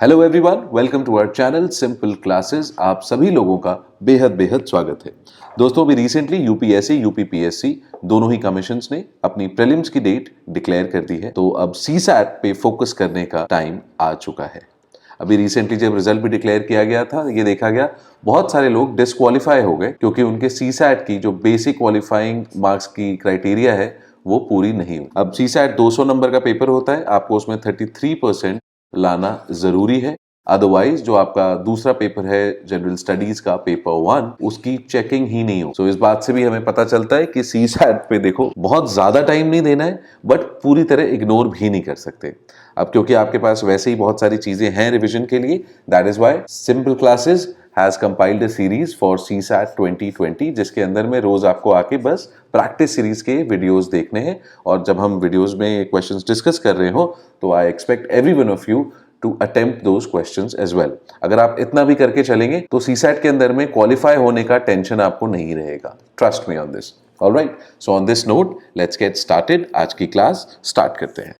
Hello everyone, welcome to our channel simple classes. आप सभी लोगों का बेहद बेहद स्वागत है। दोस्तों, अभी रिसेंटली यूपीएससी यूपीपीएससी दोनों ही कमीशंस ने अपनी प्रीलिम्स की डेट डिक्लेयर कर दी है। तो अब सीसैट पे फोकस करने का टाइम आ चुका है। अभी रिसेंटली जब रिजल्ट भी डिक्लेयर किया गया था, ये देखा गया बहुत सारे लोग डिस्क्वालीफाई हो गए क्योंकि उनके सीसैट की जो बेसिक क्वालिफाइंग मार्क्स की क्राइटेरिया है वो पूरी नहीं हुई। अब सीसैट 200 नंबर का पेपर होता है, आपको उसमें 33% लाना जरूरी है। अदरवाइज जो आपका दूसरा पेपर है जनरल स्टडीज का पेपर 1, उसकी चेकिंग ही नहीं हो। इस बात से भी हमें पता चलता है कि सीसैट पे देखो बहुत ज्यादा टाइम नहीं देना है, बट पूरी तरह इग्नोर भी नहीं कर सकते। अब क्योंकि आपके पास वैसे ही बहुत सारी चीजें हैं रिवीजन के लिए, that is why simple classes has compiled a series for CSAT 2020, जिसके अंदर में रोज आपको आके बस प्रैक्टिस सीरीज के वीडियोस देखने हैं। और जब हम वीडियोस में क्वेश्चंस डिस्कस कर रहे हो तो I expect every one of you to attempt those questions as well. अगर आप इतना भी करके चलेंगे तो सीसैट के अंदर में क्वालिफाई होने का टेंशन आपको नहीं रहेगा। Trust me on this. Alright, so on this note let's get started. आज की क्लास स्टार्ट करते हैं।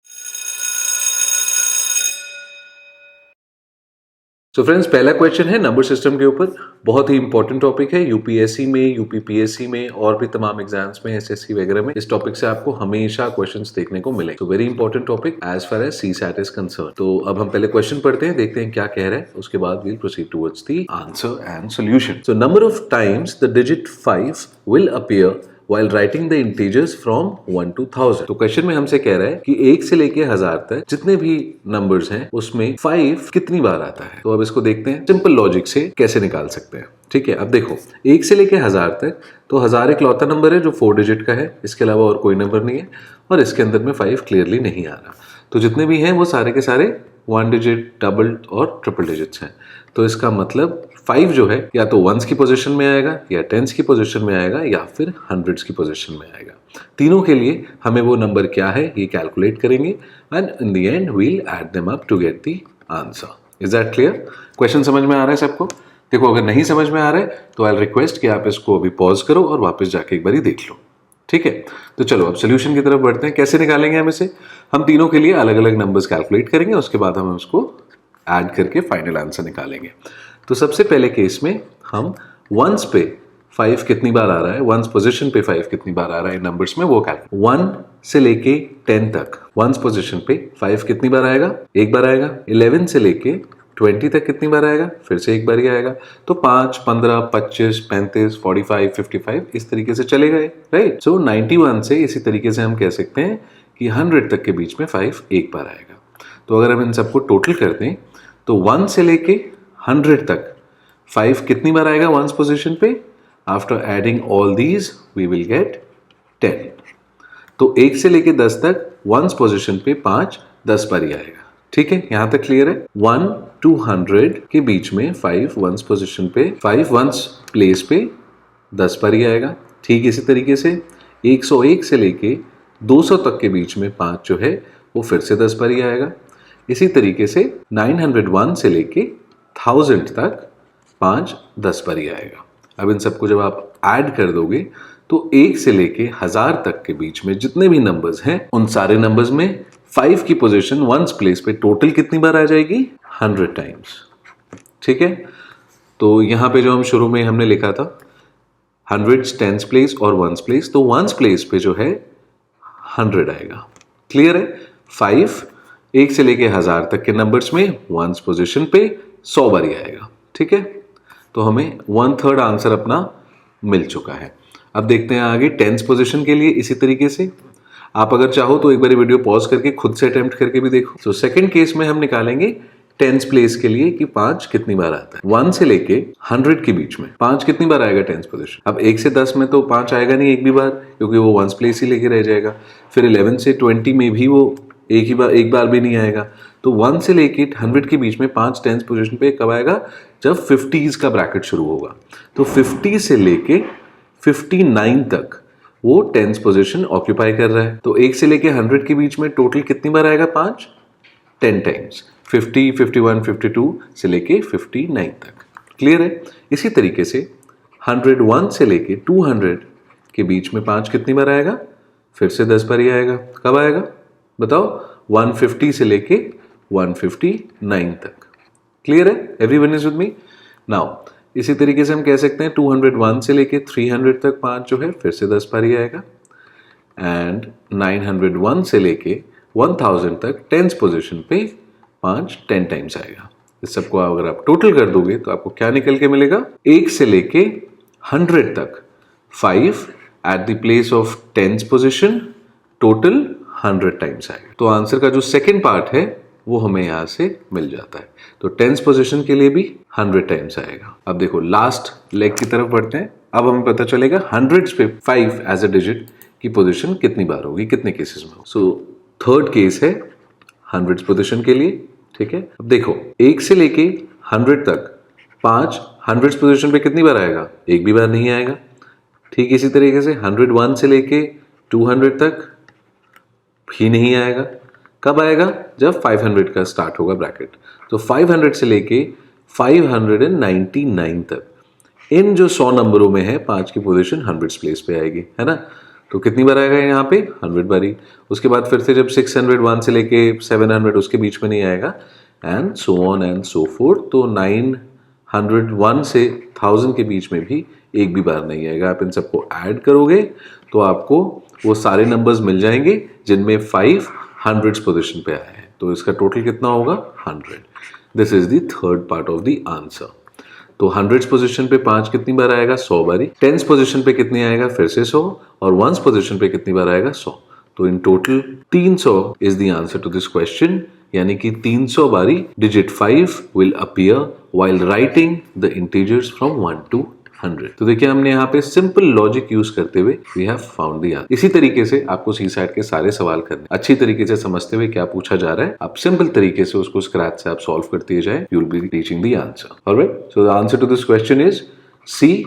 सो फ्रेंड्स, पहला क्वेश्चन है नंबर सिस्टम के ऊपर। बहुत ही इंपॉर्टेंट टॉपिक है। यूपीएससी में, यूपीपीएससी में और भी तमाम एग्जाम्स में, एसएससी वगैरह में इस टॉपिक से आपको हमेशा क्वेश्चंस देखने को मिले। तो very important topic as far as CSAT is concern. तो अब हम पहले क्वेश्चन पढ़ते हैं, देखते हैं क्या कह रहा है, उसके बाद we'll proceed towards the answer and solution. So number of times the digit 5 will appear while writing the integers from 1 to 1000। तो क्वेश्चन में हमसे कह रहा है कि 1 से लेके 1000 तक जितने भी नंबर्स हैं उसमें 5 कितनी बार आता है। तो अब इसको देखते हैं सिंपल लॉजिक से कैसे निकाल सकते हैं। ठीक है, अब देखो 1 से लेके 1000 तक, तो 1000 इकलौता नंबर है जो 4 डिजिट का है, इसके अलावा और कोई नंबर नहीं है और इसके अंदर में 5 क्लियरली नहीं आ रहा। तो जितने भी हैं वो सारे के सारे 1 डिजिट, डबल और ट्रिपल डिजिट्स हैं। तो इसका मतलब 5 जो है या तो वंस की पोजीशन में आएगा या टेंस की पोजीशन में आएगा या फिर हंड्रेड्स की पोजीशन में आएगा। तीनों के लिए हमें वो नंबर क्या है ये कैलकुलेट करेंगे and in the end we'll add them up to get the answer. Is that clear? Question समझ में आ रहा है सबको? देखो, अगर नहीं समझ में आ रहा है तो आई रिक्वेस्ट कि आप इसको अभी पॉज करो और वापस जाके एक बार देख लो। ठीक है, तो चलो अब सोल्यूशन की तरफ बढ़ते हैं। कैसे निकालेंगे हम इसे? हम तीनों के लिए अलग अलग नंबर्स कैलकुलेट करेंगे, उसके बाद हम उसको ऐड करके फाइनल आंसर निकालेंगे। तो सबसे पहले केस में हम वंस पे 5 कितनी बार आ रहा है, वंस पोजीशन पे 5 कितनी बार आ रहा है नंबर्स में, वो कैलकुलेट। 1 से लेके 10 तक वंस पोजीशन पे 5 कितनी बार आएगा? एक बार आएगा। 11 से लेके 20 तक कितनी बार आएगा? फिर से एक बार ही आएगा। तो 5, 15, 25, 35, 45, 55 इस तरीके से चले गए। राइट, सो 91 से इसी तरीके से हम कह सकते हैं कि 100 तक के बीच में 5 एक बार आएगा। तो अगर हम इन सबको टोटल कर दें तो 1 से लेके 100 तक 5 कितनी बार आएगा वंस पोजीशन पे? After adding all these we will get 10। तो 1 से लेके 10 तक वंस पोजीशन पे 5 10 बार ही आएगा। ठीक है, यहां तक क्लियर है? 1 to 100 के बीच में 5 वंस पोजीशन पे, 5 वंस प्लेस पे 10 बार ही आएगा। ठीक इसी तरीके से 101 से लेके 200 तक के बीच में 5 जो है वो फिर से 10 बार ही आएगा। इसी तरीके से 901 से लेके 1000 तक 5 10 बार ही आएगा। अब इन सबको जब आप ऐड कर दोगे तो 1 से लेके 1000 तक के बीच में जितने भी नंबर्स हैं उन सारे नंबर्स में 5 की पोजीशन वंस प्लेस पे टोटल कितनी बार आ जाएगी? 100 टाइम्स। ठीक है, तो यहां पे जो हम शुरू में हमने लिखा था हंड्रेड्स, टेंस प्लेस और वंस प्लेस, तो वंस प्लेस पे जो है 100 आएगा। क्लियर है? 5 1 से लेके 1000 तक के नंबर्स में वंस पोजीशन पे 100 बार ही आएगा। ठीक है, तो हमें 1/3 आंसर अपना मिल चुका है। अब देखते हैं आगे टेंस पोजीशन के लिए। इसी तरीके से आप अगर चाहो तो एक बार वीडियो पॉज करके खुद से अटेम्प्ट करके भी देखो। तो सेकंड केस में हम निकालेंगे टेंस प्लेस के लिए कि 5 कितनी बार आता है। 1 से लेके 100 के बीच में 5 कितनी बार आएगा टेंस पोजीशन? अब 1 से 10 में तो 5 आएगा नहीं एक भी बार, क्योंकि वो वंस प्लेस ही लेके रह जाएगा। फिर 11 से 20 में भी वो एक बार भी नहीं आएगा। तो 1 से लेके 100 के बीच में 5 टेंस पोजीशन पे कब आएगा? जब 50s का ब्रैकेट शुरू होगा। तो 50 से लेके 59 तक वो टेंस पोजीशन ऑक्यूपाई कर रहा है। तो 1 से लेके 100 के बीच में टोटल कितनी बार आएगा? 5 10 टाइम्स। 50, 51, 52 से लेके 59 तक। क्लियर है? इसी तरीके से 101 से लेके 200 के बीच में 5 कितनी बार आएगा? फिर से 10 बार ही आएगा। कब आएगा बताओ? 150 से लेके 159 तक। क्लियर है? Everyone is with me? Now इसी तरीके से हम कह सकते हैं 201 से लेके 300 तक 5 जो है फिर से 10 बार ही आएगा, एंड 901 से लेके 1000 तक 10th पोजीशन पे 5 10 टाइम्स आएगा। इस सबको अगर आप टोटल कर दोगे तो आपको क्या निकल के मिलेगा? 1 से लेके 100 तक 5 at the place of 10th position, total 100 times आएगा। तो आंसर का जो सेकेंड पार्ट है वो हमें यहां से मिल जाता है। तो 10th पोजीशन के लिए भी 100 टाइम्स आएगा। अब देखो लास्ट लेग की तरफ बढ़ते हैं। अब हमें पता चलेगा 100s पे 5 एज अ डिजिट की पोजीशन कितनी बार होगी, कितने केसेस में। सो थर्ड केस है 100s पोजीशन के लिए, ठीक है। अब देखो 1 से लेके 100 तक 5 100s पोजीशन पे कितनी बार आएगा? एक भी बार नहीं आएगा। ठीक इसी तरीके से 101 से लेके 200 तक भी नहीं आएगा। कब आएगा? जब 500 का स्टार्ट होगा ब्रैकेट। तो 500 से लेके 599 तक इन जो 100 नंबरों में है 5 की पोजीशन 100s प्लेस पे आएगी, है ना। तो कितनी बार आएगा यहाँ पे? 100 बार ही। उसके बाद फिर से जब 601 से लेके 700 उसके बीच में नहीं आएगा, and so on and so fourth. तो 901 से 1000 के बीच में भी एक भी बार नहीं आएगा। आप इन सबको ऐड करोगे तो आपको वो सारे नंबर्स मिल जाएंगे जिनमें 5 100s पोजीशन पे आए हैं। तो इसका टोटल कितना होगा? 100। This is the third part of the answer. तो 100s पोजीशन पे 5 कितनी बार आएगा? 100 बारी। 10th पोजीशन पे कितनी आएगा? फिर से 100। और 1st पोजीशन पे कितनी बार आएगा? 100। तो in total 300 is the answer to this question, यानी कि 300 बारी digit 5 will appear while writing the integers from 1 to 100। तो देखिए हमने यहाँ पे सिंपल लॉजिक यूज करते हुए we have found the answer. इसी तरीके से आपको सीसैट के सारे सवाल करने अच्छी तरीके से समझते हुए क्या पूछा जा रहा है, आप सिंपल तरीके से उसको स्क्रैच से आप सॉल्व करते जाए, you will be reaching the answer. Alright, so the answer to this question is C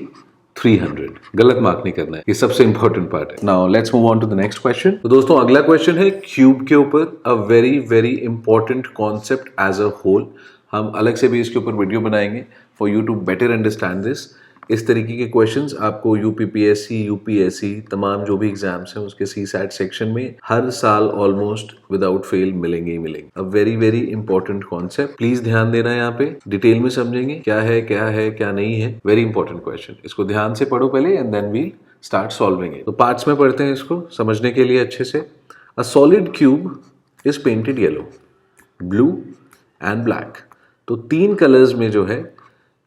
300। गलत मार्क नहीं करना है, ये सबसे इंपॉर्टेंट पार्ट है। Now let's move on to the next question. तो दोस्तों अगला क्वेश्चन है क्यूब के ऊपर, a very very important concept as a whole. हम अलग से भी इसके ऊपर वीडियो बनाएंगे for you to better understand this. इस तरीके के क्वेश्चंस आपको यूपीपीएससी, यूपीएससी तमाम जो भी एग्जाम्स हैं उसके सीसैट सेक्शन में हर साल ऑलमोस्ट विदाउट फेल मिलेंगे ही मिलेंगे। अ very very important concept, please ध्यान देना। यहाँ पे डिटेल में समझेंगे क्या है क्या नहीं है। वेरी इंपॉर्टेंट क्वेश्चन, इसको ध्यान से पढ़ो पहले and then we start solving it. तो पार्ट्स में पढ़ते हैं इसको समझने के लिए अच्छे से। A solid cube is painted yellow, blue and black. तो 3 कलर्स में जो है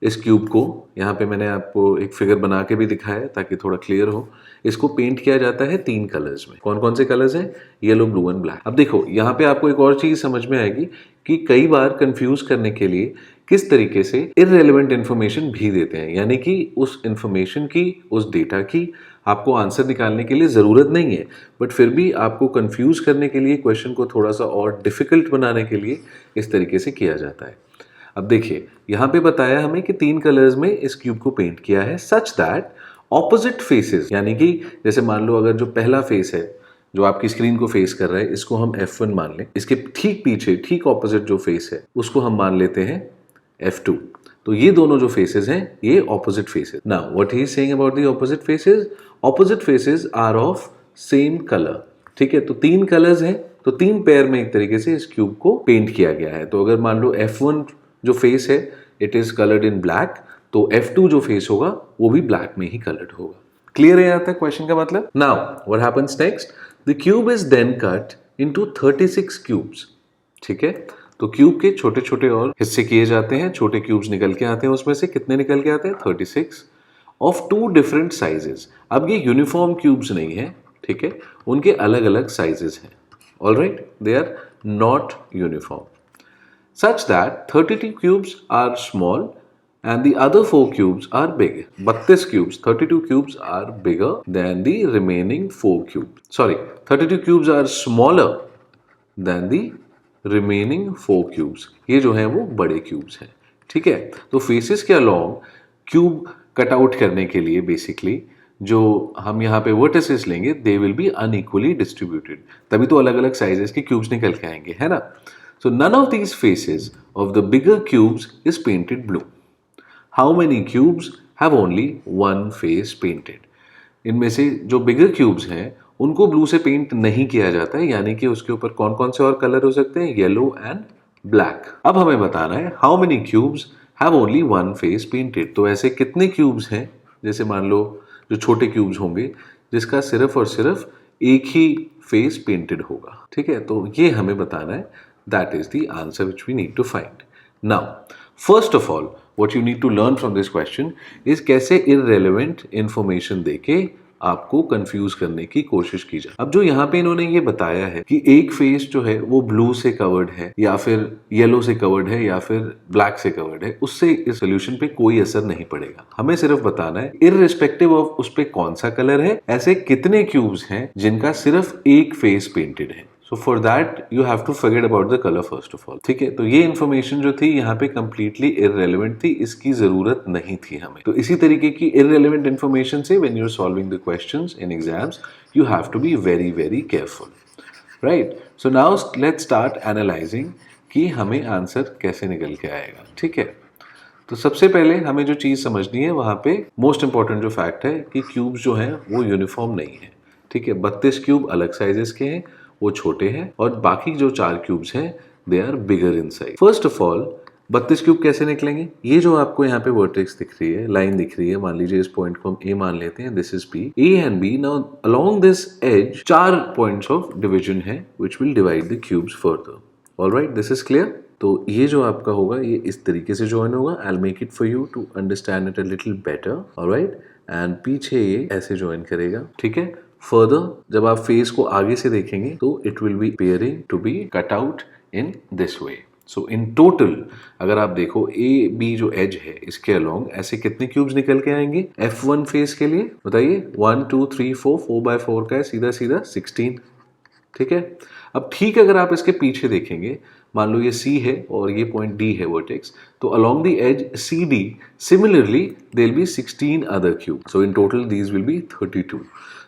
इस क्यूब को, यहाँ पे मैंने आपको एक फिगर बना के भी दिखाया है ताकि थोड़ा क्लियर हो। इसको पेंट किया जाता है 3 कलर्स में। कौन कौन से कलर्स हैं? Yellow, blue and black. अब देखो यहाँ पे आपको एक और चीज समझ में आएगी कि कई बार कंफ्यूज करने के लिए किस तरीके से इररेलेवेंट इन्फॉर्मेशन भी देते हैं, यानी कि उस इन्फॉर्मेशन की, उस डेटा की आपको आंसर निकालने के लिए जरूरत नहीं है, बट फिर भी आपको कंफ्यूज करने के लिए, क्वेश्चन को थोड़ा सा और डिफिकल्ट बनाने के लिए इस तरीके से किया जाता है। अब देखिए यहाँ पे बताया हमें कि 3 कलर्स में इस क्यूब को पेंट किया है सच दैट ऑपोजिट फेसेस, यानी कि जैसे मान लो अगर जो पहला फेस है जो आपकी स्क्रीन को फेस कर रहा है, इसको हम F1 मान लें। इसके ठीक पीछे, ठीक ऑपोजिट जो फेस है उसको हम मान लेते हैं F2। तो ये दोनों जो फेसेस हैं ये opposite faces. Now what he is saying about the opposite faces? Opposite faces are of same colour. ठीक है, तो 3 कलर्स हैं, तो 3 पेयर में एक तरीके से इस क्यूब को पेंट किया गया है। तो अगर मान लो F1 जो फेस है it is coloured in black, तो F2 जो फेस होगा वो भी ब्लैक में ही कलर्ड होगा। क्लियर है यहाँ तक क्वेश्चन का मतलब? Now what happens next? The cube is then cut into 36 cubes. ठीक है, तो क्यूब के छोटे छोटे और हिस्से किए जाते हैं, छोटे क्यूब्स निकल के आते हैं। उसमें से कितने निकल के आते हैं? 36 ऑफ 2 डिफरेंट साइजेस। अब ये यूनिफॉर्म क्यूब्स नहीं है, ठीक है, उनके अलग अलग साइजेस हैं। Alright, they are not uniform such that 32 cubes are small and the other 4 cubes are big. 32 cubes, 32 cubes are bigger than the remaining 4 cubes. Sorry, 32 cubes are smaller than the remaining 4 cubes. ये जो हैं वो बड़े cubes हैं। ठीक है, तो faces के along cube कट आउट करने के लिए बेसिकली जो हम यहाँ पे vertices लेंगे they will be unequally distributed. तभी तो अलग अलग sizes के cubes निकल के आएंगे, है ना। So none of these faces of the bigger cubes is painted blue. How many cubes have only one face painted? इनमें से जो bigger cubes हैं उनको ब्लू से पेंट नहीं किया जाता है, यानी कि उसके ऊपर कौन कौन से और कलर हो सकते हैं? Yellow and black. अब हमें बताना है how many cubes have only one face painted. तो ऐसे कितने क्यूब्स हैं, जैसे मान लो जो छोटे क्यूब्स होंगे जिसका सिर्फ और सिर्फ एक ही फेस पेंटेड होगा। ठीक है, तो ये हमें बताना है। That is the answer which we need to find. Now first of all what you need to learn from this question is कैसे इररेलेवेंट इंफॉर्मेशन देके आपको कंफ्यूज करने की कोशिश की जाए। अब जो यहाँ पे इन्होंने ये बताया है कि एक फेस जो है वो ब्लू से कवर्ड है या फिर येलो से कवर्ड है या फिर ब्लैक से कवर्ड है, उससे इस सोल्यूशन पे कोई असर नहीं पड़ेगा। हमें सिर्फ बताना है इररिस्पेक्टिव ऑफ उस पे कौन सा कलर है, ऐसे कितने क्यूब्स हैं जिनका सिर्फ एक फेस पेंटेड है। So for that you have to forget about the color first of all। ठीक है, तो ये इन्फॉर्मेशन जो थी यहाँ पे completely irrelevant थी, इसकी जरूरत नहीं थी हमें। तो इसी तरीके की irrelevant information से when you're solving the questions in exams you have to be very very careful, right? So now let's start analyzing कि हमें आंसर कैसे निकल के आएगा। ठीक है, तो सबसे पहले हमें जो चीज समझनी है वहां पे मोस्ट इंपॉर्टेंट जो फैक्ट है कि क्यूब्स जो हैं वो यूनिफॉर्म नहीं है। ठीक है, 32 क्यूब अलग साइजेस के हैं, वो छोटे हैं, और बाकी जो 4 क्यूब्स हैं they are bigger in size. First of all 32 cube कैसे निकलेंगे? ये जो आपको यहाँ पे वर्टेक्स दिख रही है, लाइन दिख रही है, मान लीजिए इस पॉइंट को हम ए मान लेते हैं, this is B, A and B. Now along this edge 4 points of division है which will divide the cubes further. Alright, this is clear. तो ये जो आपका होगा ये इस तरीके से ज्वाइन होगा। I will make it for you to understand it a little better. Alright, and पीछे ये ऐसे ज्वाइन करेगा। ठीक है, फर्दर जब आप फेस को आगे से देखेंगे तो it will be pairing to be cut out in this way. So in total अगर आप देखो ए बी जो एज है इसके अलोंग ऐसे कितने क्यूब्स निकल के आएंगे F1 फेस के लिए? बताइए, 1 2 3 4, 4x4 का है, सीधा सीधा 16। ठीक है, अब ठीक अगर आप इसके पीछे देखेंगे, मान लो ये C है और ये पॉइंट D है वर्टेक्स, तो along the edge CD similarly there will be 16 other cubes, so in total these will be 32।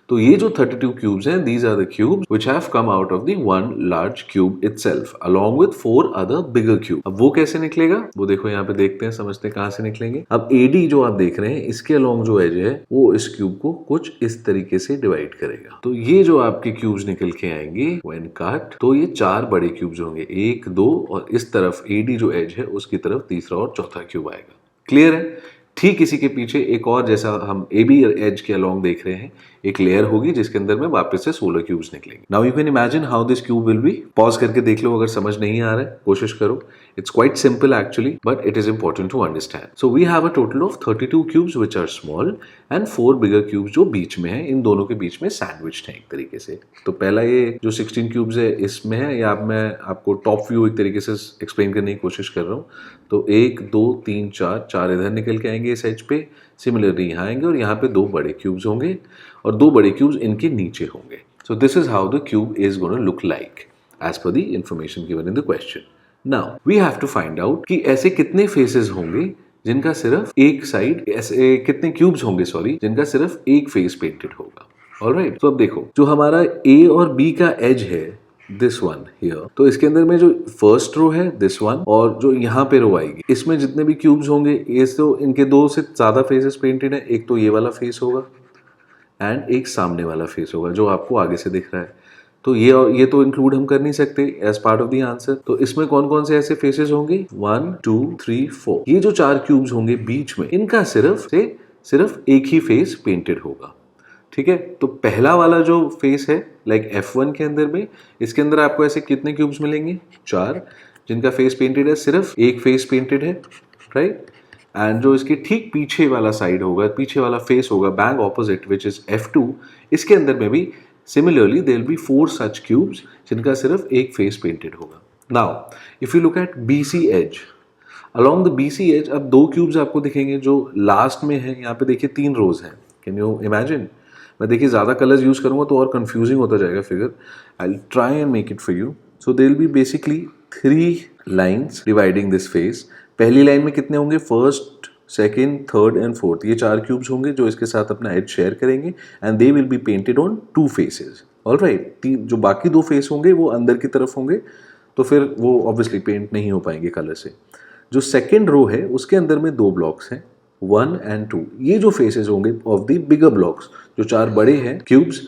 तो ये जो 32 cubes हैं, these are the cubes which have come out of the one large cube itself along with 4 other bigger cubes। अब वो कैसे निकलेगा वो देखो, यहाँ पे देखते हैं, समझते हैं कहाँ से निकलेंगे। अब AD जो आप देख रहे हैं इसके along जो एज है वो इस क्यूब को कुछ इस तरीके से डिवाइड करेगा। तो ये जो आपके क्यूब्स निकल के आएंगे when cut, तो ये 4 बड़े क्यूब्स होंगे, 1 2, और इस तरफ AD जो एज है उसकी तरफ तीसरा और चौथा क्यूब आएगा। क्लियर है? ठीक इसी के पीछे एक और, जैसा हम ए बी एज के अलोंग देख रहे हैं, एक लेयर होगी जिसके अंदर में वापस से 16 क्यूब्स निकलेंगे। Now you can imagine how this cube will be. Pause करके देख लो, अगर समझ नहीं आ रहा है कोशिश करो। It's quite simple actually, but it is important to understand. So we have a total of 32 cubes which are small and 4 bigger cubes जो बीच में है, इन दोनों के बीच में सैंडविच्ड है एक तरीके से। तो पहला ये जो 16 क्यूब्स है इसमें है, या मैं आपको टॉप व्यू एक तरीके से एक्सप्लेन करने की कोशिश कर रहा हूँ। तो 1 2 3 4 इधर निकल के आएंगे इस एज पे, सिमिलरली यहाँ आएंगे और यहाँ पे 2 बड़े क्यूब्स होंगे और 2 बड़े क्यूब्स इनके नीचे होंगे। So this is how the cube is gonna look like as per the information given in the question. Now we have to find out कि ऐसे कितने फेसेस होंगे जिनका सिर्फ एक साइड, ऐसे कितने क्यूब्स होंगे सॉरी जिनका सिर्फ एक फेस पेंटेड होगा। ऑलराइट, तो अब देखो जो हमारा ए और बी का एज है दिस वन हियर, तो इसके अंदर में जो फर्स्ट रो है दिस वन, और जो यहाँ पे रो आएगी इसमें जितने भी क्यूब्स होंगे ये तो इनके 2 से ज्यादा फेसेस पेंटेड है। एक तो ये वाला फेस होगा एंड एक सामने वाला फेस होगा जो आपको आगे से दिख रहा है। तो ये तो इंक्लूड हम कर नहीं सकते as part of the answer. तो इसमें कौन कौन से ऐसे फेसेस होंगे? 1 2 3 4। ये जो 4 क्यूब्स होंगे बीच में, इनका सिर्फ एक ही फेस पेंटेड होगा। ठीक है, तो पहला वाला जो फेस है लाइक F1 के अंदर में, इसके अंदर आपको ऐसे कितने क्यूब्स मिलेंगे? 4, जिनका फेस पेंटेड है, सिर्फ एक फेस पेंटेड है, राइट। एंड जो इसके ठीक पीछे वाला साइड होगा, पीछे वाला फेस होगा bang opposite which is F2, इसके अंदर में भी similarly there will be 4 such cubes जिनका सिर्फ एक फेस पेंटेड होगा। Now if you look at BC edge, along the BC edge अब 2 क्यूब्स आपको दिखेंगे जो लास्ट में है। यहाँ पे देखिए 3 रोज हैं, कैन यू इमेजिन? मैं देखिए ज़्यादा कलर्स यूज़ करूँगा तो और कंफ्यूजिंग होता जाएगा figure. I will try and make it for you. So they will be basically 3 lines dividing this face. पहली लाइन में कितने होंगे? First, second, third and fourth, ये 4 क्यूब्स होंगे जो इसके साथ अपना एज शेयर करेंगे and they will be painted on 2 faces. Alright, जो बाकी 2 फेस होंगे वो अंदर की तरफ होंगे, तो फिर वो ऑब्वियसली पेंट नहीं हो पाएंगे कलर से। जो सेकेंड रो है उसके अंदर में 2 ब्लॉक्स हैं, 1 एंड 2। ये जो फेसेस होंगे ऑफ द बिगर ब्लॉक्स, जो 4 बड़े हैं क्यूब्स,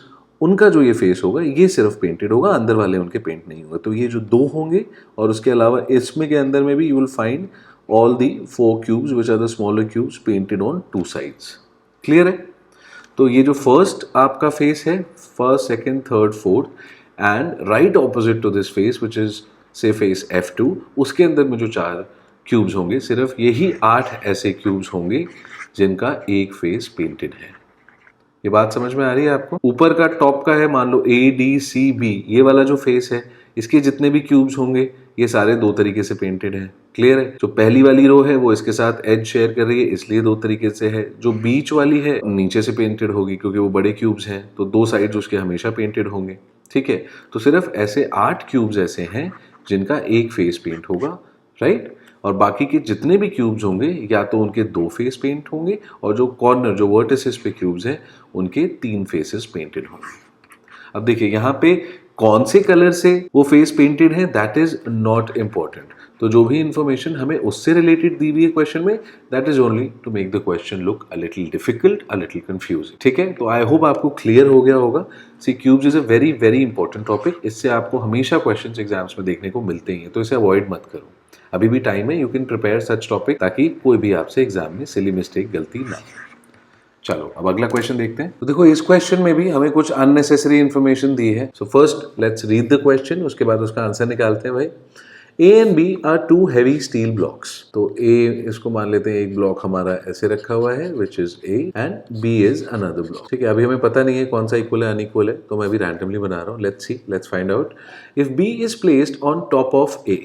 उनका जो ये फेस होगा ये सिर्फ पेंटेड होगा, अंदर वाले उनके पेंट नहीं होगा। तो ये जो 2 होंगे और उसके अलावा इसमें के अंदर में भी you will find all the 4 cubes which are the smaller cubes painted on 2 sides. Clear है? तो ये जो फर्स्ट आपका फेस है, first, second, third, fourth, and right opposite to this face which is say face F2, उसके अंदर में जो 4 क्यूब्स होंगे, सिर्फ यही 8 ऐसे क्यूब्स होंगे जिनका एक फेस पेंटेड है। ये बात समझ में आ रही है आपको? ऊपर का टॉप का है, मान लो ADCB, ये वाला जो फेस है, इसके जितने भी क्यूब्स होंगे ये सारे 2 तरीके से पेंटेड हैं। क्लियर है? जो पहली वाली रो है वो इसके साथ एज शेयर कर रही है, इसलिए 2 तरीके से है। जो बीच वाली है नीचे से पेंटेड होगी क्योंकि वो बड़े क्यूब्स हैं, तो 2 साइड्स उसके हमेशा पेंटेड होंगे। ठीक है, तो सिर्फ ऐसे 8 क्यूब्स ऐसे हैं जिनका एक फेस पेंट होगा, राइट? और बाकी के जितने भी क्यूब्स होंगे या तो उनके 2 फेस पेंट होंगे, और जो कॉर्नर, जो वर्टिसेस पे क्यूब्स हैं, उनके 3 फेसेस पेंटेड होंगे। अब देखिए यहाँ पे कौन से कलर से वो फेस पेंटेड है, दैट इज नॉट इम्पोर्टेंट। तो जो भी इंफॉर्मेशन हमें उससे रिलेटेड दी हुई है क्वेश्चन में, that is only to make the question look a little difficult, a little confusing. ठीक है, तो आई होप आपको क्लियर हो गया होगा। See cubes is a very very important topic, इससे आपको हमेशा क्वेश्चन एग्जाम्स में देखने को मिलते ही हैं, तो इसे अवॉइड मत करो। अभी भी टाइम है, you can prepare such topic ताकि कोई भी आपसे एग्जाम में सिली मिस्टेक, गलती ना हो। चलो अब अगला क्वेश्चन देखते हैं। तो देखो इस क्वेश्चन में भी हमें कुछ अननेसेसरी इंफॉर्मेशन दी है। So first let's read the question, उसके बाद उसका आंसर निकालते हैं भाई। A and B are 2 heavy steel blocks. तो A इसको मान लेते हैं एक ब्लॉक हमारा ऐसे रखा हुआ है which is A and B is another block. ठीक है, अभी हमें पता नहीं है कौन सा इक्वल है अनइक्वल है, तो मैं अभी रैंडमली बना रहा हूँ। Let's see, let's find out. If B is placed on top of A,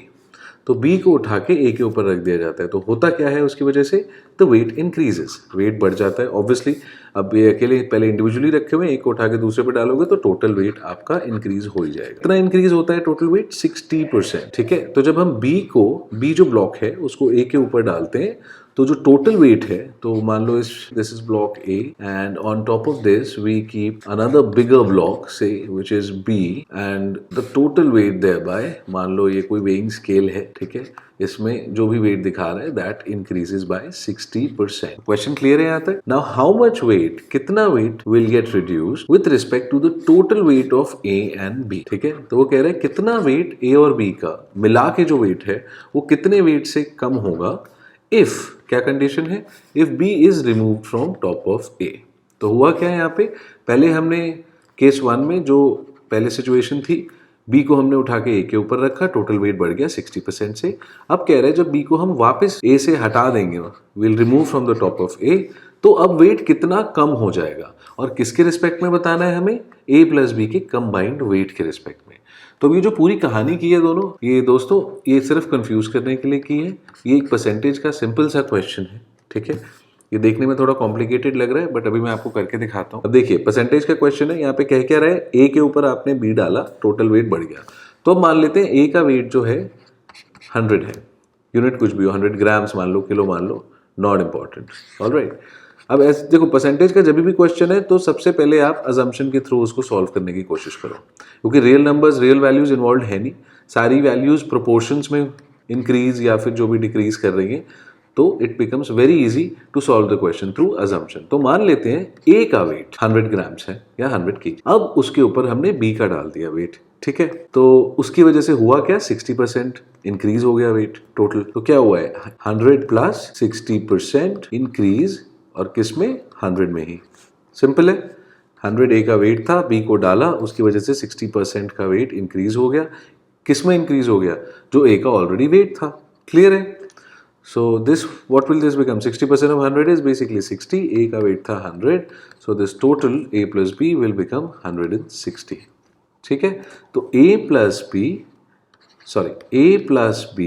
तो B को उठा के A के ऊपर रख दिया जाता है, तो होता क्या है उसकी वजह से? द वेट इंक्रीजेस, वेट बढ़ जाता है ऑब्वियसली। अब ये अकेले पहले इंडिविजुअली रखे हुए, एक को उठा के दूसरे पे डालोगे तो टोटल वेट आपका इंक्रीज हो ही जाएगा। कितना इंक्रीज होता है टोटल वेट? 60%। ठीक है, तो जब हम B जो ब्लॉक है उसको A के ऊपर डालते हैं, तो जो टोटल वेट है, तो मान लो this is block A and on top of this we keep another bigger block से which is B and the total weight there by, मान लो ये कोई वेइंग स्केल है, ठीक है, इसमें जो भी वेट दिखा रहा है that increases by 60%। Question clear है यहाँ तक? नाउ हाउ मच वेट, कितना weight will get reduced with respect to the total weight of A and B। ठीक है, तो वो कह रहे हैं कितना वेट A और B का मिला के जो वेट है वो कितने वेट से कम होगा इफ, क्या कंडीशन है? If B is removed from top of A। तो हुआ क्या है यहाँ पे? पहले हमने केस 1 में जो पहले सिचुएशन थी, B को हमने उठा के A के ऊपर रखा, टोटल वेट बढ़ गया 60% से। अब कह रहे हैं जब B को हम वापस A से हटा देंगे, will remove from the top of A, तो अब वेट कितना कम हो जाएगा, और किसके रिस्पेक्ट में बताना है हमें? A प्लस B के कंबाइंड वेट के रिस्पेक्ट में। तो ये जो पूरी कहानी की है दोनों, ये दोस्तों ये सिर्फ कंफ्यूज करने के लिए की है। ये एक परसेंटेज का सिंपल सा क्वेश्चन है, ठीक है। ये देखने में थोड़ा कॉम्प्लिकेटेड लग रहा है, बट अभी मैं आपको करके दिखाता हूँ। अब देखिए परसेंटेज का क्वेश्चन है, यहाँ पे कह क्या रहा है? A के ऊपर आपने B डाला, टोटल वेट बढ़ गया। तो अब मान लेते हैं A का वेट जो है 100 है, यूनिट कुछ भी हो, 100 ग्राम्स मान लो, किलो मान लो, नॉट इम्पॉर्टेंट। ऑलराइट, अब ऐसे देखो परसेंटेज का जब भी क्वेश्चन है तो सबसे पहले आप अजम्पशन के थ्रू उसको सॉल्व करने की कोशिश करो, क्योंकि real numbers, real values involve है नहीं, सारी वैल्यूज प्रोपोर्शंस में इंक्रीज या फिर जो भी डिक्रीज कर रही है, तो it becomes very easy to solve the question through assumption. तो मान लेते हैं A का वेट 100 ग्राम्स है या 100 kg, अब उसके ऊपर हमने B का डाल दिया वेट, ठीक है। तो उसकी वजह से हुआ क्या? 60% इंक्रीज हो गया वेट टोटल। तो क्या हुआ है? 100 प्लस 60% इंक्रीज, और किस में? 100 में ही। सिंपल है, 100 A का वेट था, B को डाला, उसकी वजह से 60% का वेट इंक्रीज हो गया। किस में इंक्रीज हो गया? जो A का ऑलरेडी वेट था। क्लियर है? So this, what will this become? 60% of 100 is basically 60. A का वेट था 100, so this total A plus B will become 160. ठीक है, तो A plus B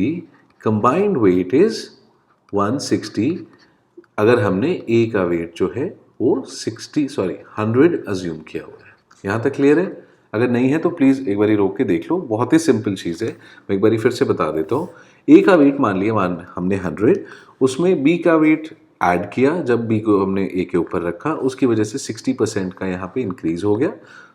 combined weight is 160. अगर हमने A का वेट जो है वो 100 अज्यूम किया हुआ है। यहाँ तक क्लियर है? अगर नहीं है तो प्लीज़ एक बारी रोक के देख लो, बहुत ही सिंपल चीज़ है। मैं एक बारी फिर से बता देता हूँ। A का वेट मान लिया, हमने 100, उसमें B का वेट ऐड किया, जब B को हमने A के ऊपर रखा, उसकी वजह से 60% का यहाँ पे इंक्रीज हो गया,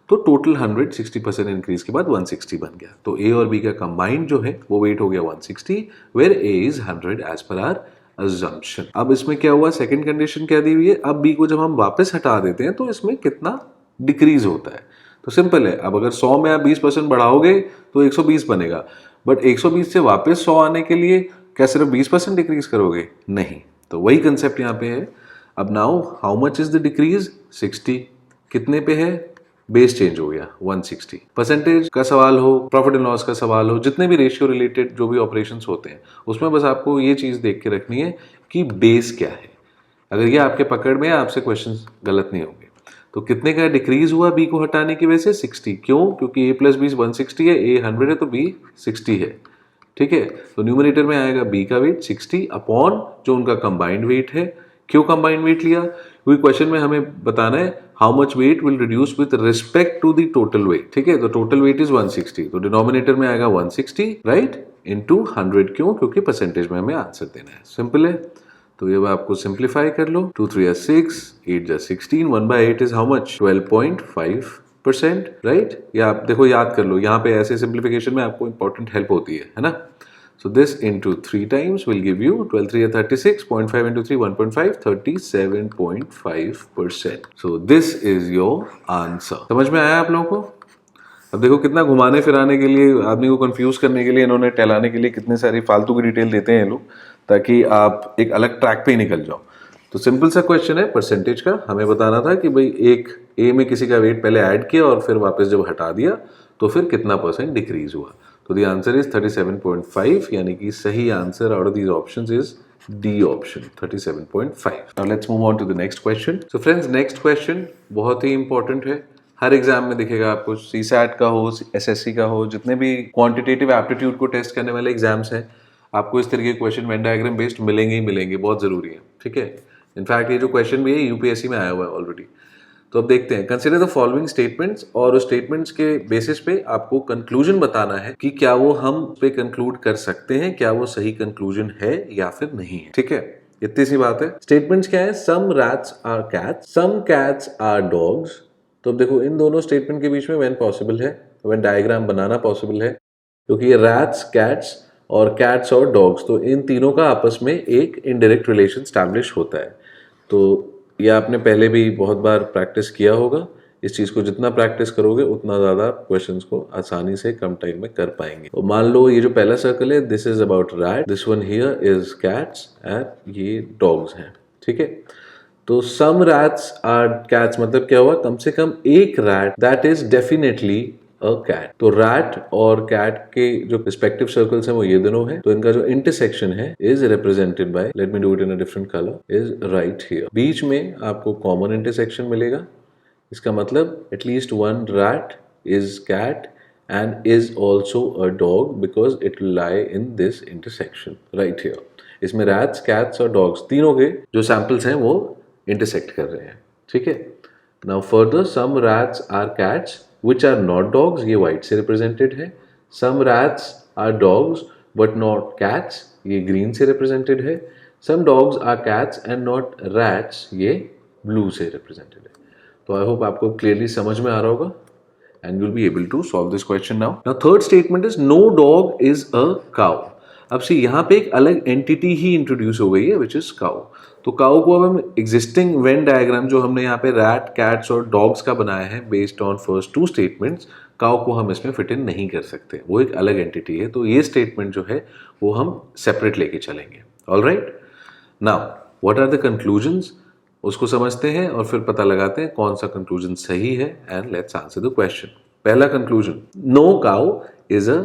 तो टोटल 100 60% इंक्रीज के बाद 160 बन गया। तो A और B का कंबाइंड जो है वो वेट हो गया 160, where A is 100 as per our assumption. अब इसमें क्या हुआ? सेकंड कंडीशन क्या दी हुई है? अब B को जब हम वापस हटा देते हैं तो इसमें कितना डिक्रीज होता है? तो सिंपल है, अब अगर 100 में आप 20% बढ़ाओगे तो 120 बनेगा, बट 120 से वापस 100 आने के लिए क्या सिर्फ 20% डिक्रीज करोगे? नहीं। तो वही कंसेप्ट यहाँ पे है। अब now how much is the decrease? 60। कितने पे है? बेस चेंज हो गया 160। परसेंटेज का सवाल हो, प्रॉफिट एंड लॉस का सवाल हो, जितने भी रेशियो रिलेटेड जो भी ऑपरेशंस होते हैं उसमें बस आपको ये चीज देख के रखनी है कि बेस क्या है। अगर ये आपके पकड़ में है, आपसे क्वेश्चंस गलत नहीं होंगे। तो कितने का डिक्रीज हुआ बी को हटाने की वजह से? 60। क्यों? क्योंकि a प्लस बी 160 है, a 100 है तो b 60 है। ठीक है, तो न्यूमरेटर में आएगा b का वेट 60 अपॉन जो उनका कंबाइंड वेट है। क्यों कंबाइंड वेट लिया? क्योंकि क्वेश्चन में हमें बताना है how much weight will reduce with respect to the total weight. ठीक है, तो टोटल वेट इज 160, तो डिनोमिनेटर में आएगा 160 राइट इनटू 100। क्यों? क्योंकि परसेंटेज में हमें आंसर देना है। सिंपल है। तो ये आपको सिंप्लीफाई कर लो। 2 3 6, 8 16, 1/8 इज हाउ मच? 12.5%, राइट। या आप देखो याद कर लो, यहाँ पे ऐसे सिंप्लीफिकेशन में आपको इंपॉर्टेंट हेल्प होती है ना। So this into 3 times will give you 12 3 36, 0.5 into 3 1.5, 37.5%. So this is your answer. समझ में आया आप लोगों को? अब देखो कितना घुमाने फिराने के लिए, आदमी को कंफ्यूज करने के लिए, इन्होंने टहलाने के लिए कितने सारी फालतू की डिटेल देते हैं लोग, ताकि आप एक अलग ट्रैक पे ही निकल जाओ। तो सिंपल सा क्वेश्चन है परसेंटेज का। हमें बताना था कि भाई एक ए में किसी का वेट पहले ऐड किया और फिर वापस जब हटा दिया तो फिर कितना परसेंट डिक्रीज हुआ। तो द आंसर इज 37.5, यानी कि सही answer out of these options is D option 37.5। Now let's move on to the next question. So friends, next question बहुत ही इंपॉर्टेंट है। हर एग्जाम में दिखेगा आपको, सीसैट का हो, एसएससी का हो, जितने भी क्वांटिटेटिव एप्टीट्यूड को टेस्ट करने वाले एग्जाम्स हैं, आपको इस तरीके के क्वेश्चन वेन डायग्राम बेस्ड मिलेंगे ही मिलेंगे, बहुत जरूरी है। ठीक है, इनफैक्ट ये जो क्वेश्चन भी है यूपीएससी में आया हुआ है ऑलरेडी। तो अब देखते हैं, कंसिडर द फॉलोइंग स्टेटमेंट्स, और उस स्टेटमेंट्स के बेसिस पे आपको कंक्लूजन बताना है कि क्या वो हम पे कंक्लूड कर सकते हैं, क्या वो सही कंक्लूजन है या फिर नहीं है। ठीक है, इतनी सी बात है। स्टेटमेंट्स क्या है? Some rats are cats, some cats are dogs. तो अब देखो इन दोनों स्टेटमेंट के बीच में व्हेन पॉसिबल है, व्हेन डायग्राम बनाना पॉसिबल है, क्योंकि ये रैट्स, कैट्स और कैट्स और डॉग्स, तो इन तीनों का आपस में एक इनडायरेक्ट रिलेशन स्टैब्लिश होता है। तो ये आपने पहले भी बहुत बार प्रैक्टिस किया होगा। इस चीज को जितना प्रैक्टिस करोगे उतना ज्यादा क्वेश्चंस को आसानी से कम टाइम में कर पाएंगे। तो मान लो ये जो पहला सर्कल है, this is about rat, this one here is cats and ये डॉग्स हैं। ठीक है, तो सम रैट्स आर कैट्स मतलब क्या हुआ? कम से कम एक rat that is definitely a cat. तो रैट और कैट के जो रिस्पेक्टिव सर्कल्स हैं वो ये दोनों हैं। तो इनका जो इंटरसेक्शन है is represented by, let me do it in a different colour, is right here. बीच में आपको कॉमन इंटरसेक्शन मिलेगा। इसका मतलब at least one rat is cat and is also a dog because it lie in this intersection right here. इसमें rats, cats और dogs तीनों के जो सैंपल्स हैं वो इंटरसेक्ट कर रहे हैं। ठीक है, now further some rats are cats which are not dogs, ये white से represented है। some rats are dogs but not cats, ये green से represented है। some dogs are cats and not rats, ये blue से represented है। तो I hope आपको clearly समझ में आ रहा होगा and you'll be able to solve this question now. Now third statement is no dog is a cow. अब से यहाँ पे एक अलग एंटिटी ही इंट्रोड्यूस हो गई है विच इज काउ। तो काउ को अब हम एग्जिस्टिंग वेन डायग्राम जो हमने यहाँ पे रैट, कैट्स और डॉग्स का बनाया है based on first two statements, cow को हम इसमें फिट इन नहीं कर सकते, वो एक अलग एंटिटी है। तो ये स्टेटमेंट जो है वो हम सेपरेट लेके चलेंगे। Alright, now what are the conclusions, उसको समझते हैं और फिर पता लगाते हैं कौन सा कंक्लूजन सही है and let's answer the question. पहला conclusion, no cow is a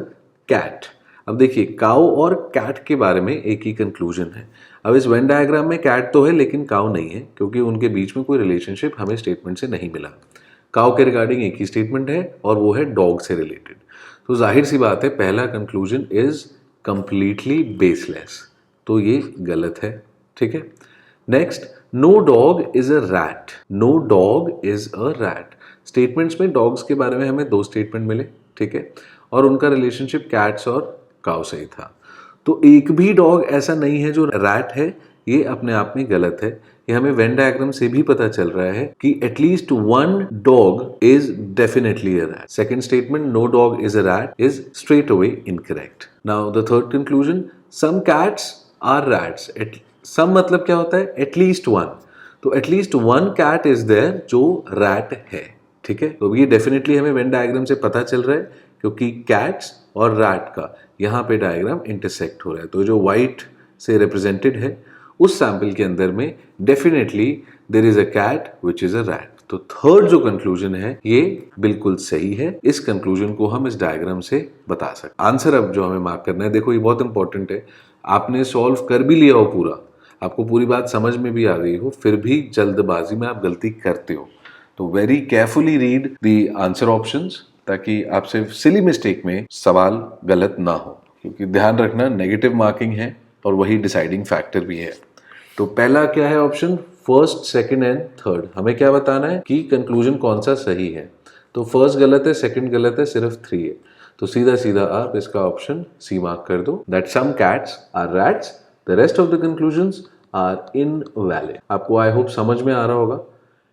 cat. अब देखिए, काउ और कैट के बारे में एक ही कंक्लूजन है। अब इस वेन डायग्राम में कैट तो है लेकिन काउ नहीं है, क्योंकि उनके बीच में कोई रिलेशनशिप हमें स्टेटमेंट से नहीं मिला। काउ के रिगार्डिंग एक ही स्टेटमेंट है और वो है डॉग से रिलेटेड। तो जाहिर सी बात है पहला कंक्लूजन इज कंप्लीटली बेसलेस, तो ये गलत है। ठीक है, next, no dog is a rat. No dog is a rat. Statements में डॉग्स के बारे में हमें दो स्टेटमेंट मिले, ठीक है, और उनका रिलेशनशिप कैट्स और काउ से ही था। तो एक भी डॉग ऐसा नहीं है जो रैट है, ये अपने आप में गलत है। ये हमें वेन डायग्राम से भी पता चल रहा है कि at least one dog is definitely a rat. Second statement, no dog is a rat, is straight away incorrect. Now the third conclusion, some cats are rats. Some मतलब क्या होता है? At least one. तो at least one cat is there जो rat है। ठीक है, तो ये डेफिनेटली हमें वेन डायग्राम से पता चल रहा है क्योंकि कैट्स और रैट का यहाँ पे डायग्राम इंटरसेक्ट हो रहा है। तो जो व्हाइट से रिप्रेजेंटेड है उस सैंपल के अंदर में definitely there is a cat which is a rat. तो थर्ड जो कंक्लूजन है ये बिल्कुल सही है। इस कंक्लूजन को हम इस डायग्राम से बता सकते। आंसर अब जो हमें मार्क करना है, देखो ये बहुत इंपॉर्टेंट है। आपने सॉल्व कर भी लिया हो पूरा, आपको पूरी बात समझ में भी आ गई हो, फिर भी जल्दबाजी में आप गलती करते हो, तो very carefully read the answer options ताकि आपसे सिली मिस्टेक में सवाल गलत ना हो। क्योंकि ध्यान रखना नेगेटिव मार्किंग है और वही डिसाइडिंग फैक्टर भी है। तो पहला क्या है option, first, second and third. हमें क्या बताना है कि कंक्लूजन कौन सा सही है। तो फर्स्ट गलत है, सेकंड गलत है, सिर्फ 3 है। तो सीधा सीधा आप इसका ऑप्शन सी मार्क कर दो, that some cats are rats, the rest of the conclusions are invalid. आपको आई होप समझ में आ रहा होगा।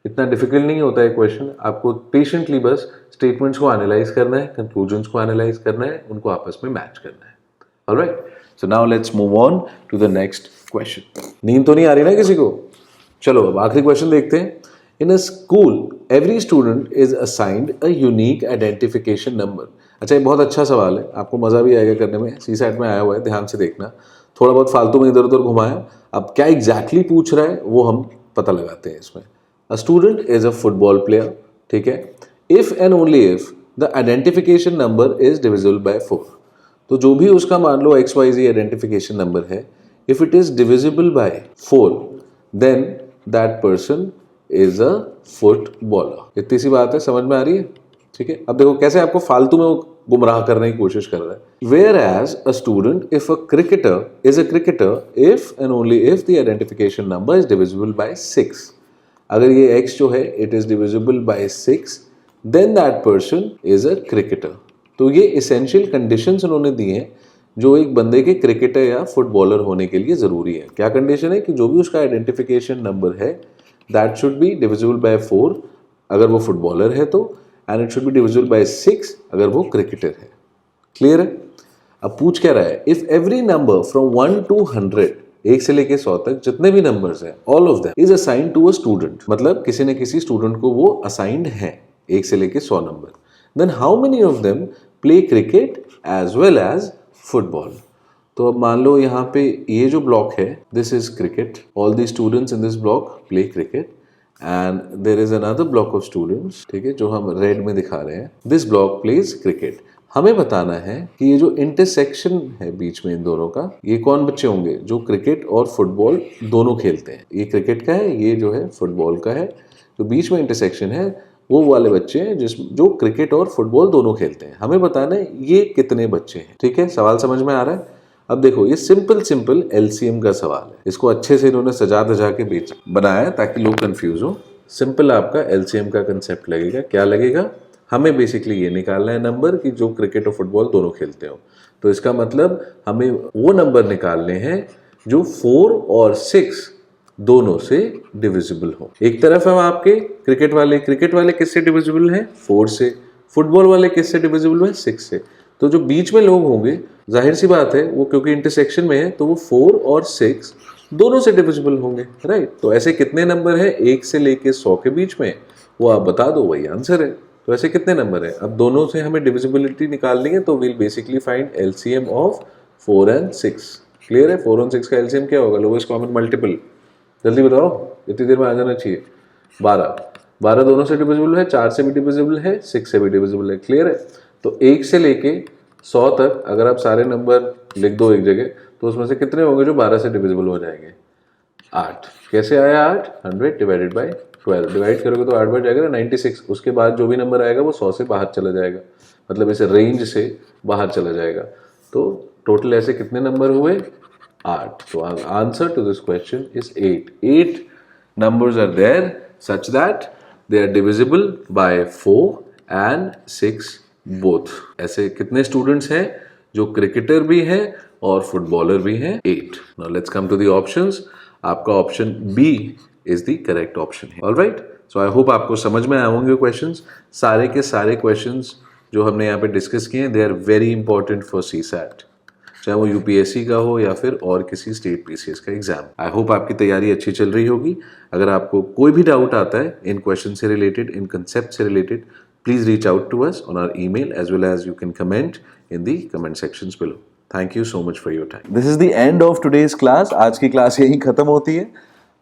इतना डिफिकल्ट नहीं होता है क्वेश्चन, आपको पेशेंटली बस स्टेटमेंट्स को एनालाइज करना है, कंक्लूजन्स को एनालाइज करना है, उनको आपस में मैच करना है। Alright, so now let's move on to the next question. नींद तो नहीं आ रही ना किसी को? चलो अब आखिरी क्वेश्चन देखते हैं। In a school every student is assigned a unique identification number. अच्छा, ये बहुत अच्छा सवाल है, आपको मजा भी आएगा करने में। सी सेट में आया हुआ है, ध्यान से देखना। थोड़ा बहुत फालतू में इधर उधर घुमाया, अब क्या एग्जैक्टली पूछ रहा है वो हम पता लगाते हैं इसमें। A student is a football player, ठीक है, if and only if the identification number is divisible by 4। तो जो भी उसका मान लो XYZ आइडेंटिफिकेशन नंबर है, if it is divisible by 4 then that person is a footballer. इतनी सी बात है, समझ में आ रही है? ठीक है, अब देखो कैसे आपको फालतू में वो गुमराह करने की कोशिश कर रहा है। Whereas a student if a cricketer is a cricketer if and only if the identification number is divisible by 6। अगर ये x जो है it is divisible by 6 then that person is a cricketer. तो ये essential conditions उन्होंने दी हैं जो एक बंदे के क्रिकेटर या फुटबॉलर होने के लिए जरूरी है। क्या कंडीशन है कि जो भी उसका आइडेंटिफिकेशन नंबर है that should be divisible by 4 अगर वो फुटबॉलर है तो, and it should be divisible by 6 अगर वो क्रिकेटर है। क्लियर है? अब पूछ क्या रहा है, if every number from 1 to 100, 1 से लेके 100 तक जितने भी नंबर्स हैं, all of them is assigned to a student, मतलब किसी न किसी स्टूडेंट को वो असाइंड है 1 से लेके 100 number, then how many of them play cricket as well as football. तो अब मान लो यहाँ पे ये जो ब्लॉक है this is cricket, all the students in this block play cricket and there is another block of students, ठीक है, जो हम रेड में दिखा रहे हैं, दिस ब्लॉक प्लेज क्रिकेट। हमें बताना है कि ये जो इंटरसेक्शन है बीच में इन दोनों का, ये कौन बच्चे होंगे जो क्रिकेट और फुटबॉल दोनों खेलते हैं। ये क्रिकेट का है, ये जो है फुटबॉल का है। जो बीच में इंटरसेक्शन है वो वाले बच्चे हैं जो क्रिकेट और फुटबॉल दोनों खेलते हैं। हमें बताना है ये कितने बच्चे हैं। ठीक है, सवाल समझ में आ रहा है? अब देखो ये सिंपल LCM का सवाल है, इसको अच्छे से इन्होंने सजा धजा के बनाया ताकि लोग कंफ्यूज हो। सिंपल आपका LCM का कंसेप्ट लगेगा। क्या लगेगा? हमें बेसिकली ये निकालना है नंबर कि जो क्रिकेट और फुटबॉल दोनों खेलते हो। तो इसका मतलब हमें वो नंबर निकालने हैं जो 4 और 6 दोनों से डिविजिबल हो। एक तरफ है आपके क्रिकेट वाले किससे डिविजिबल हैं? 4 से। फुटबॉल वाले किससे डिविजिबल है? 6 से। तो जो बीच में लोग होंगे, जाहिर सी बात है वो क्योंकि इंटरसेक्शन में है तो वो 4 और 6 दोनों से डिविजिबल होंगे, राइट। तो ऐसे कितने नंबर है 1 से लेके 100 के बीच में, वो आप बता दो, वही आंसर है। तो ऐसे कितने नंबर है? अब दोनों से हमें डिविजिबिलिटी निकालनी है तो वील बेसिकली फाइंड LCM ऑफ 4 and 6। क्लियर है? 4 और 6 का LCM क्या होगा? Lowest common multiple. जल्दी बताओ, इतनी देर में आ जाना चाहिए। 12 दोनों से डिविजिबल है, 4 से भी डिविजिबल है, 6 से भी डिविजिबल है। क्लियर है? तो 1 से लेके 100 तक अगर आप सारे नंबर लिख दो एक जगह तो उसमें से कितने होंगे जो 12 से डिविजिबल हो जाएंगे? 8। कैसे आया 8? 100 डिवाइडेड बाई 12। डिवाइड करोगे तो 8 बढ़ जाएगा ना 96। उसके बाद जो भी नंबर आएगा वो 100 से बाहर चला जाएगा, मतलब इसे रेंज से बाहर चला जाएगा। तो टोटल ऐसे कितने नंबर हुए? 8। तो answer to this question is 8। 8 numbers are there such that they are divisible by 4 and 6 both। ऐसे कितने स्टूडेंट्स हैं जो क्रिकेटर भी हैं और फुटबॉलर भी हैं? 8। Now let's come to the options। आपका option B is the correct option है। Alright, so I hope आपको समझ में आए होंगे क्वेश्चंस। सारे के सारे क्वेश्चंस जो हमने यहाँ पे डिस्कस किए हैं, they are very important for CSAT। चाहे वो यूपीएससी का हो या फिर और किसी स्टेट पीसीएस का एग्जाम। आई होप आपकी तैयारी अच्छी चल रही होगी। अगर आपको कोई भी डाउट आता है इन क्वेश्चन से रिलेटेड, इन कंसेप्ट से related, please reach out to us on our email as well as you can comment in the comment sections below. Thank you so much for your time. This is the end of today's class. आज की class यहीं खत्म होती है।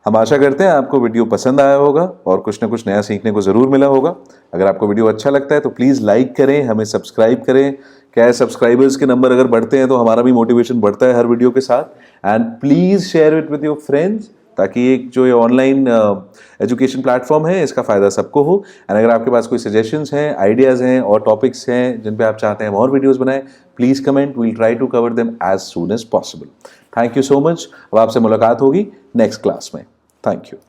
हम आशा करते हैं आपको वीडियो पसंद आया होगा और कुछ ना कुछ नया सीखने को ज़रूर मिला होगा। अगर आपको वीडियो अच्छा लगता है तो प्लीज़ लाइक करें, हमें सब्सक्राइब करें। क्या है, सब्सक्राइबर्स के नंबर अगर बढ़ते हैं तो हमारा भी मोटिवेशन बढ़ता है हर वीडियो के साथ। And please share it with your friends, ताकि एक जो ये ऑनलाइन एजुकेशन प्लेटफॉर्म है इसका फ़ायदा सबको हो। एंड अगर आपके पास कोई सजेशंस हैं, आइडियाज़ हैं और टॉपिक्स हैं जिन पे आप चाहते हैं हम और वीडियोज़ बनाएं, please comment, we'll try to cover them as soon as possible. Thank you so much. अब आपसे मुलाकात होगी नेक्स्ट क्लास में। Thank you.